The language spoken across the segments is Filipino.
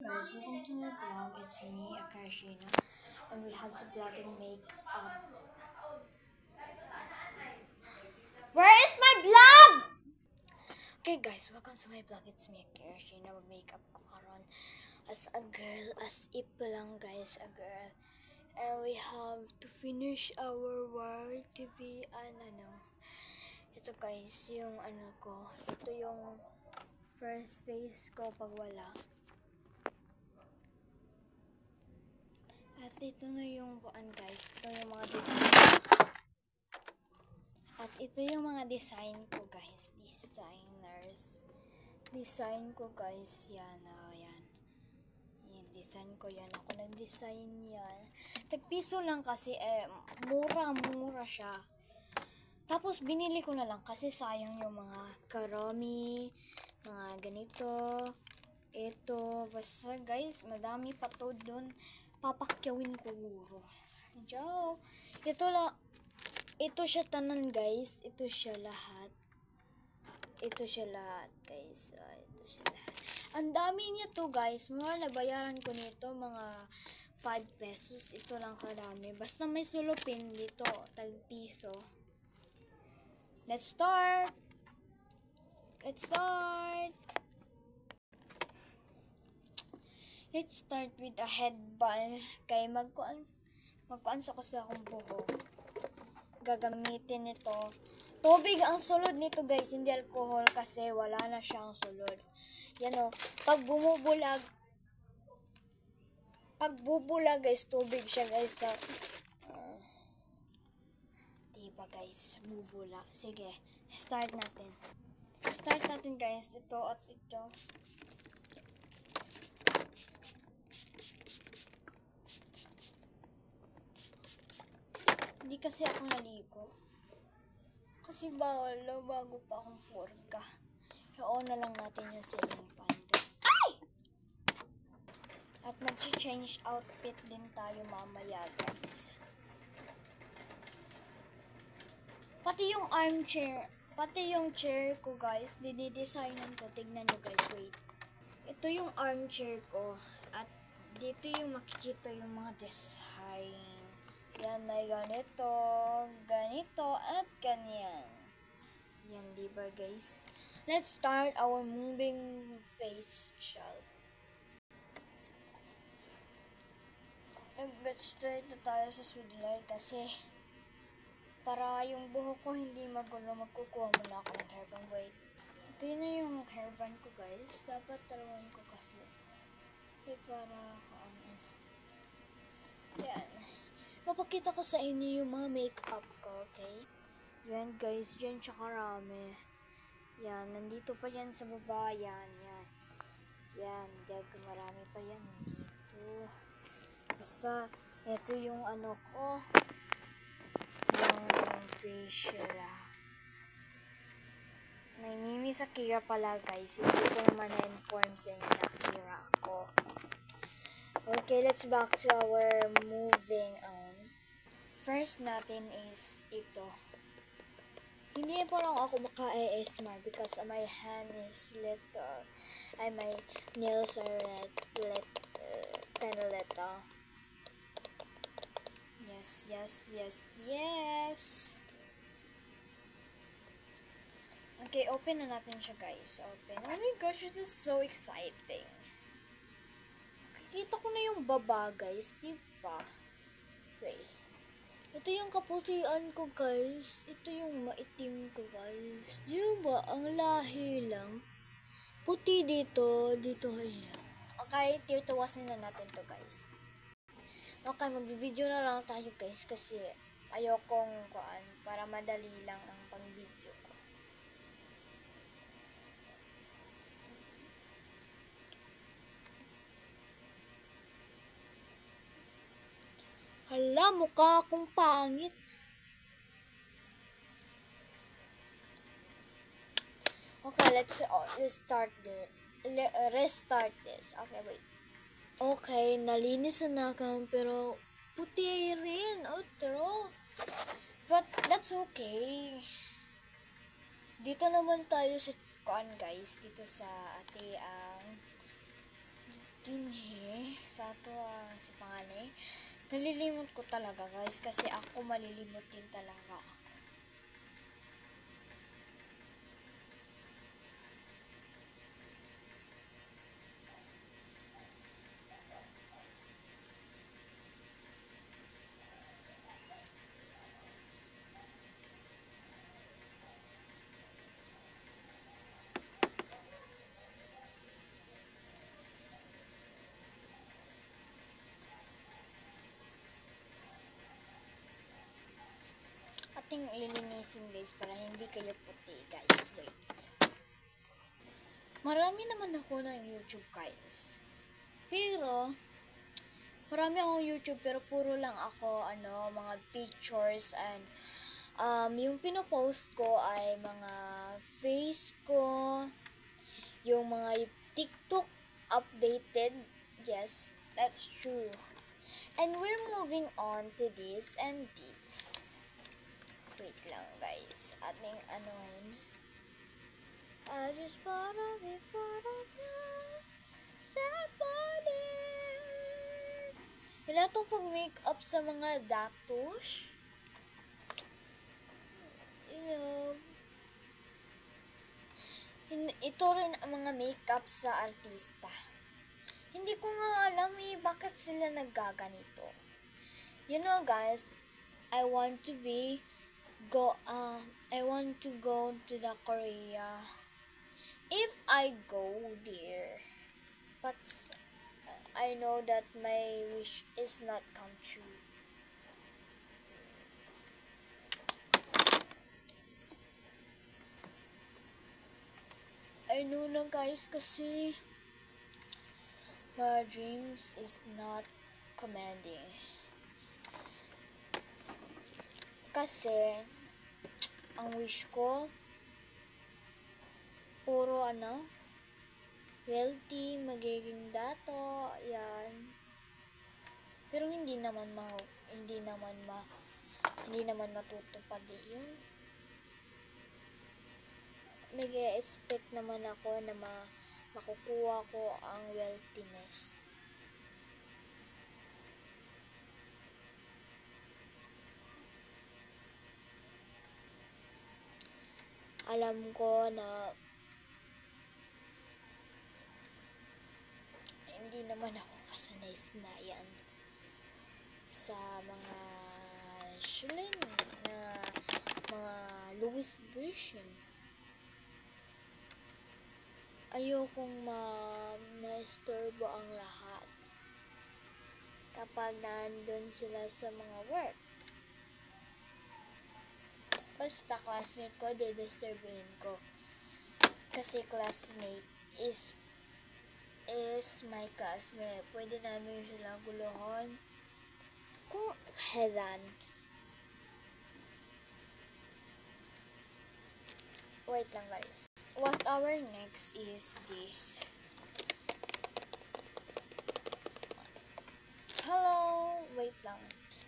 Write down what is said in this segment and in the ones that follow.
Right, welcome to my vlog. It's me, Akashina, and we have to vlog and make up. Where is my vlog? Okay guys, welcome to my vlog. It's me, Akashina. Mag-makeup ko karon as a girl, as if lang guys, a girl. And we have to finish our work TV and ito guys, yung ko. Ito yung first face ko pag wala. At ito na yung guys. Ito yung mga design. At ito yung mga design ko guys. Design ko guys. Yan. Yan. Yan. Design ko yan. Ako nag-design yan. Tagpiso lang kasi mura siya. Tapos binili ko na lang kasi sayang yung mga karami. Mga ganito. Ito. Basta guys, madami pa to dun. Papakyawin ko guro. Joke. Ito siya tanan guys. Ito siya lahat guys. Ito siya lahat. Ang dami niya to guys. Mga nabayaran ko nito mga 5 pesos. Ito lang karami. Basta may sulupin dito. Tag-piso. Let's start. Let's start with a headband. Kay magkuan sa kasi akong buhok. Gagamitin nito. Tubig ang sulod nito guys, hindi alcohol kasi wala na siyang sulod. Yan o. Pag bubulag guys, tubig siya guys. Diba guys, bubula. Sige, start natin. Guys, ito at ito. Hindi kasi ako naligo. Kasi bawal daw bago pa akong purga. I-on na lang natin yung ceiling fan. Ay! At mag-change outfit din tayo mamaya guys. Pati yung armchair, pati yung chair ko guys, didesignan ko. Tignan nyo guys, wait. Ito yung armchair ko. At dito yung makikita yung mga design. Yan, may ganito, at ganyan. Yan, diba guys? Let's start our moving face shot. Let's start na tayo sa sudlay kasi para yung buhok ko hindi magulo, magkukuha muna ako ng hairband. Wait. Ito na yung hairband ko guys. Dapat talawan ko kasi. Para yan. Mapakita ko sa inyo yung mga makeup ko, okay? Yan guys, yan siya karami. Yan, nandito pa yan sa baba. Yan. Marami pa yan dito. Basta, ito yung ko. Yung facial. May Mimi sa Kira pala guys. Hindi ko naman na-inform sa inyo na Kira ako. Okay, let's back to our moving on. First natin is ito. Hindi po lang ako maka-ASMR because my hand is little. My nails are kind of little. Yes. Okay, open na natin siya guys. Open. Oh my gosh, this is so exciting. Kita ko na yung baba guys, diba? Wait. Ito yung kaputian ko guys. Ito yung maitim ko guys. Diba? Ang lahi lang. Puti dito. Dito ayan. Okay, tituwasin na natin to guys. Okay, magbibideo na lang tayo guys. Kasi ayokong para madali lang ang pang-video ko. Hala, mukha akong pangit. Okay, let's restart this. Okay, wait. Okay, nalinis na ako pero puti rin. True. But that's okay. Dito naman tayo sa guys. Dito sa ate ang dinhi sa ato si panganay. Nalilimot ko talaga guys kasi ako malilimot din talaga. Ating lilinisin guys para hindi kayo puti guys. Wait. Marami naman ako ng YouTube guys. Pero marami akong YouTube pero puro lang ako mga pictures and yung pinopost ko ay mga face ko, yung mga TikTok updated. Yes, that's true. And we're moving on to this and this. Wait lang guys. Ating anuhin. I just wanna be part of you. Somebody. Wala itong pag-makeup sa mga datos. Ito rin ang mga makeup sa artista. Hindi ko nga alam bakit sila naggaganito. You know guys, I want to go to the Korea. If I go there, but I know that my wish is not come true. I know na guys kasi my dreams is not commanding. Kasi ang wish ko puro wealthy, magiging dato, yan. Pero hindi naman matutupad yun. Nag-expect naman ako na makukuha ko ang wealthiness. Alam ko na hindi naman ako kasanay-sanayan sa mga Shilin na mga Louis version. Ayokong ma-istorbo ang lahat kapag nandun sila sa mga work. Basta classmate ko, disturbuhin ko. Kasi classmate is my classmate. Pwede namin sila guluhon kung kailan. Wait lang guys. What our next is this. Hello! Wait lang.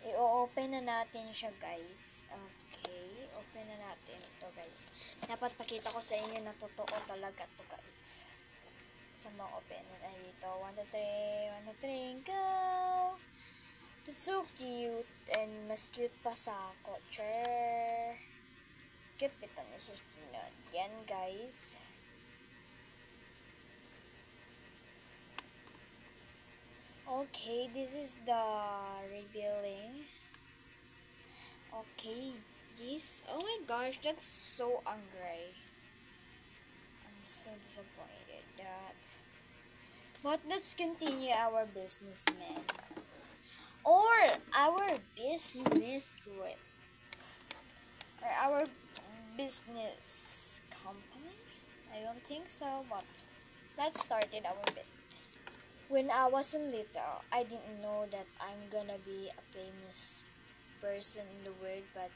I-open na natin siya guys. Okay. Open na natin ito guys. Dapat pakita ko sa inyo na totoo talaga to guys. Sa mga open ay dito. 1, 2, 3. 1, 2, 3. Go! It's so cute. And mas cute pa sa ako. Char. Cute pita niya sa sunod. Yan guys. Okay, this is the revealing. Okay, this. Oh my gosh, that's so angry. I'm so disappointed that. But let's continue our business, man. Or our business trip. Or our business company? I don't think so, but let's start our business. When I was little, I didn't know that I'm gonna be a famous person in the world, but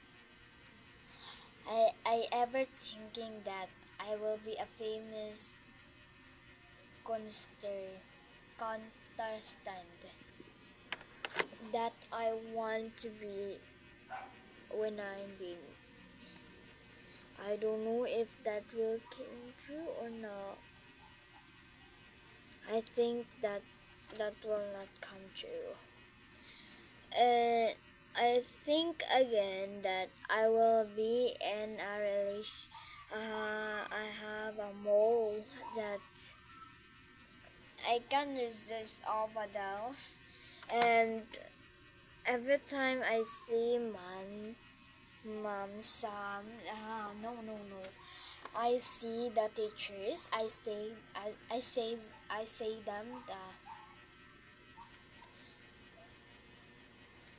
I ever thinking that I will be a famous contestant that I want to be when I'm big. I don't know if that will come true or not. I think that that will not come true. And I think again that I will be in a relation. I have a mole that I can resist over though, and every time I see no. I see the teachers. I say them the.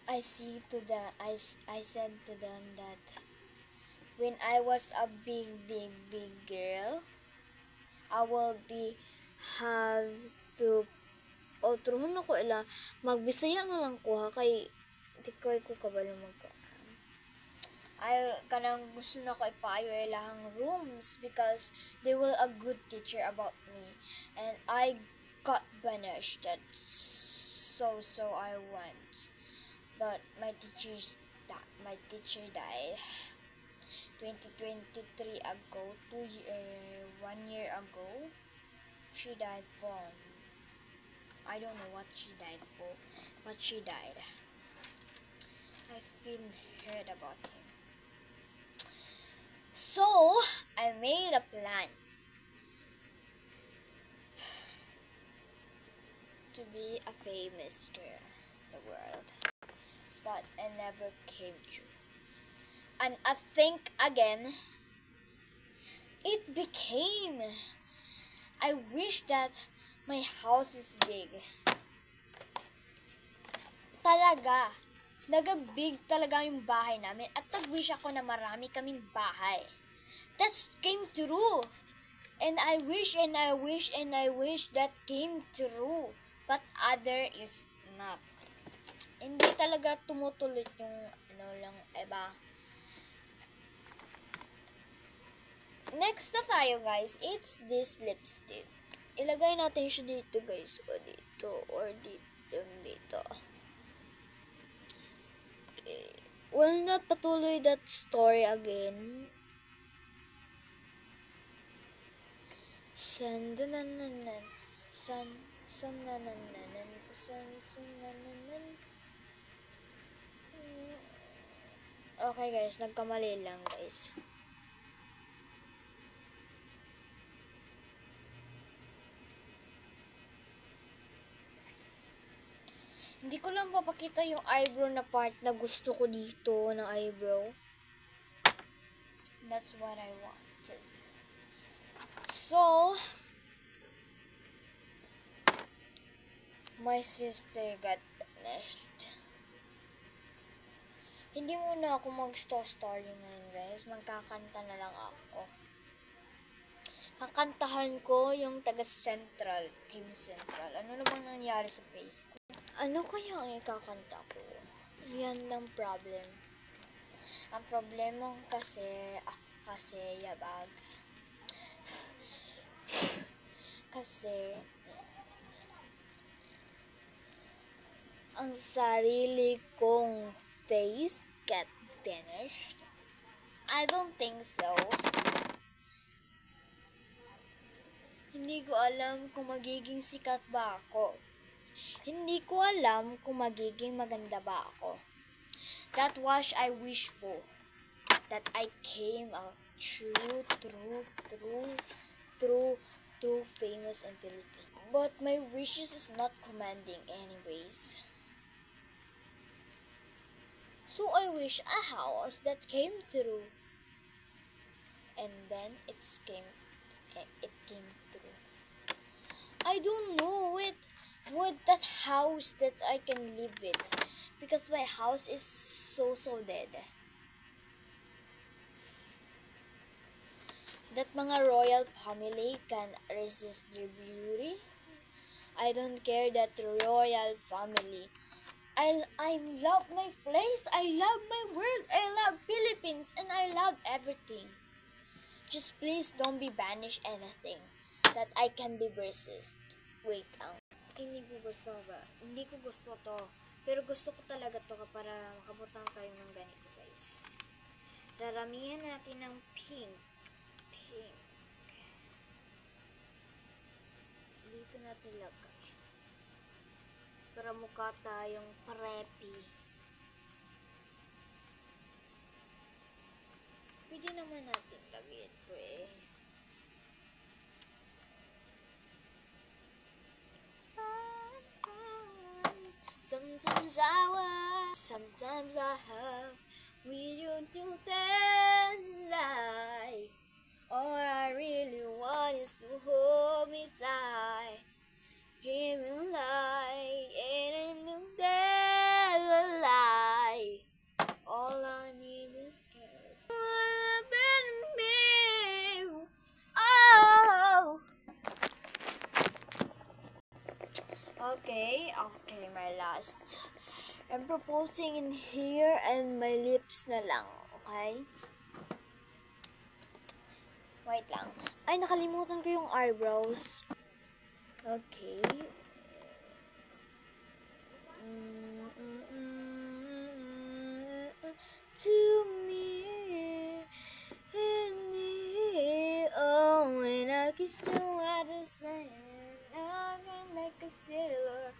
I said to them that when I was a big girl, I will be have to truhon ako ila magbisaya na lang ko ha kay di ko kabalo magko. I kanang gusto na ko ipaayo ilahang rooms because they were a good teacher about me and I got banished. That so I went, but my teacher died 2023 ago, 1 year ago. She died from, I don't know what she died for, but she died. I feel hurt about him. So, I made a plan to be a famous girl in the world, but it never came true. And I think again, it became. I wish that my house is big. Talaga. Naga-big talaga yung bahay namin at nag-wish ako na marami kaming bahay. That came true. And I wish that came true. But other is not. Hindi talaga tumutuloy yung lang, iba. Next na tayo guys, it's this lipstick. Ilagay natin siya dito guys, o dito, or dito. Okay. Will not patuloy that story again. Okay guys, nagkamali lang guys. Hindi ko lang papakita yung eyebrow na part na gusto ko dito na eyebrow. That's what I wanted. So, my sister got banished. Hindi muna ako mag-story ngayon guys. Magkakanta na lang ako. Kakantahan ko yung taga-Central, Team Central. Ano namang nangyari sa face ko? Ano kaya ang ikakanta ko? Yan ang problem. Ang problema kasi, ako kasi yabag. Kasi, ang sarili kong face get finished. I don't think so. Hindi ko alam kung magiging sikat ba ako. Hindi ko alam kung magiging maganda ba ako. That was I wish for. That I came out true famous in Philippines. But my wishes is not commanding anyways. So I wish a house that came through. And then it came through. I don't know with that house that I can live with, because my house is so dead. That mga royal family can resist their beauty. I don't care that royal family. I love my place, I love my world, I love Philippines, and I love everything. Just please don't be banished anything that I can be resist. Wait, Hindi ko gusto to. Pero gusto ko talaga to para makabutang tayo ng ganito guys. Raramihan natin ng pink. Dito natin lagay. magkamukha tayong preppy. Pwede naman natin lagyan ito eh. Sometimes I have with you till then lie. All I really want is to hold me tight. Dreaming like ain't in the lie. All I need is care. Oh. Okay, my last. I'm proposing in here and my lips na lang, okay? Wait lang. Ay, nakalimutan ko yung eyebrows. Okay. To me, in me, oh, when I kiss you at the sand, I'm like a sailor.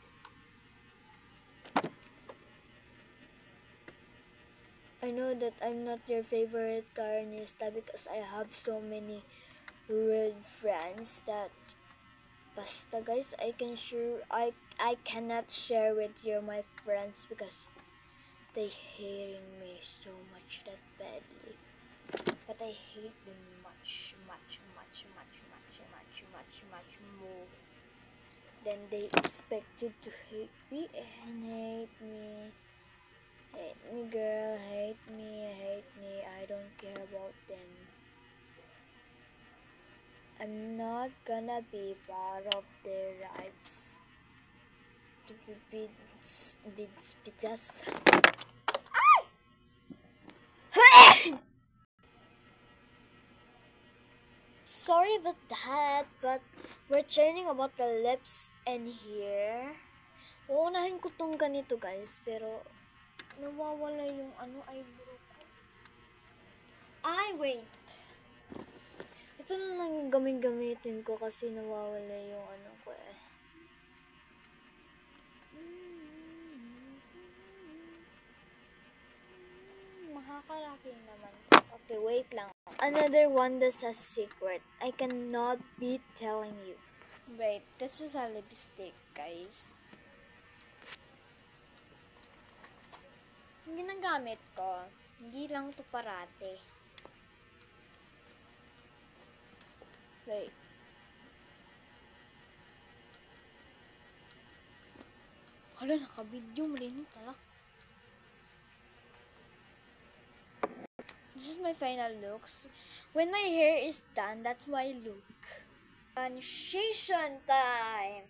I know that I'm not your favorite carnista because I have so many rude friends that basta guys, I cannot share with you my friends because they hating me so much that badly. But I hate them much more than they expected to hate me and hate me. Hate me, girl, hate me, I don't care about them. I'm not gonna be part of their lives. To be pizzas. Sorry about that, but we're turning about the lips and here. Uunahin ko tong ganito guys, pero nawawala yung eyebrow ko. Ay, wait. Ito na lang gamitin ko kasi nawawala yung ko eh. Makakalaki naman. Okay, wait lang. Another one that's a secret. I cannot be telling you. Wait, this is a lipstick, guys. Yung ginagamit ko, hindi lang to parate. Wait. Hala, naka-video. Malinis tala. This is my final looks. When my hair is done, that's my look. Initiation time!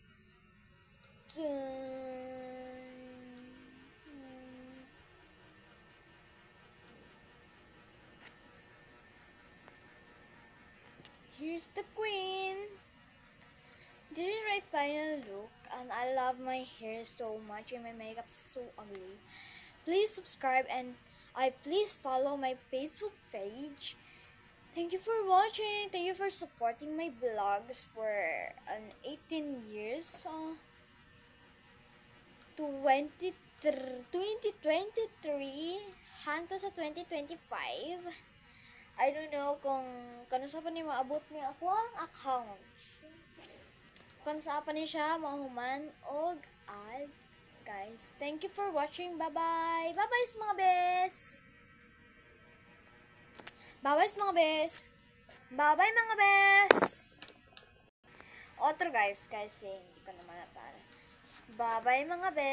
Here's the queen. This is my final look, and I love my hair so much and my makeup so ugly. Please subscribe and please follow my Facebook page. Thank you for watching. Thank you for supporting my vlogs for 18 years. 2023 hanggang sa 2025. I don't know kung kano sa pa ni maabot ni ako ang account. Kung sa pa ni siya mahuman og ad. Guys, thank you for watching. Bye-bye. Bye-bye mga bes. Bye-bye mga bes. Bye-bye mga bes. Otro guys, hindi ko naman para. Bye-bye mga bes.